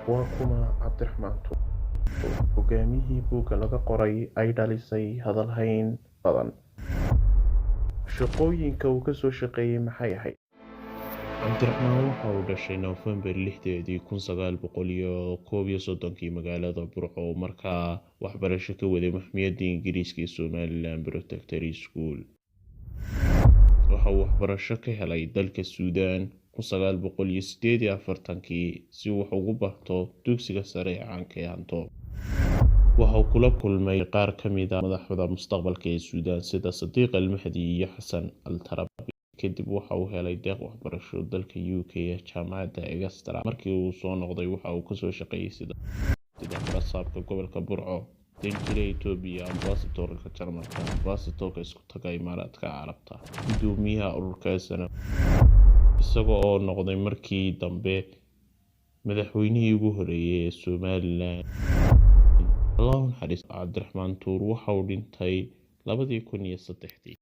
Waa kuma Cabdiraxmaan Tuur, hogaamiyihii buugga laga qoray ay dhalisay hadalhayn badan. Shaqooyinka uu ka soo shaqeeyay maxay ahayd? Cabdiraxmaan waxa uu dhashay Noofembar 6, 1931 magaalada Burco oo markaa waxbarasho ka waday maxkamiyadda Ingiriiska ee Somaliland Protectorate School. Waxa uu waxbarasho ka helay dalka Suudaan 1948 si uu wax ugu barto dugsiga sare ee caanka ee Antoob. Waxa uu kula kulmay qaar ka mid ah madaxda mustaqbalka ee Suudaan sida Sadiq al-Mahdi iyo Xasan al-Tarabi. Kadib waxa uu helay deeq waxbarasho dalka UK ee jaamacadda Exeter. Markii uu soo noqday waxa uu ka soo shaqeeyay sida barsaabka gobolka Burco, danjire Itoobiya, ambassadorka Jarmalka, ambassadorka isku taga Imaaraadka Carabta, gudoomiyaha ururka SNM, isaga oo noqday markii dambe madaxweynihii ugu horeeyay ee Somaliland. Allah u naxariisto Cabdiraxmaan Tuur waxa uu dhintay 2003.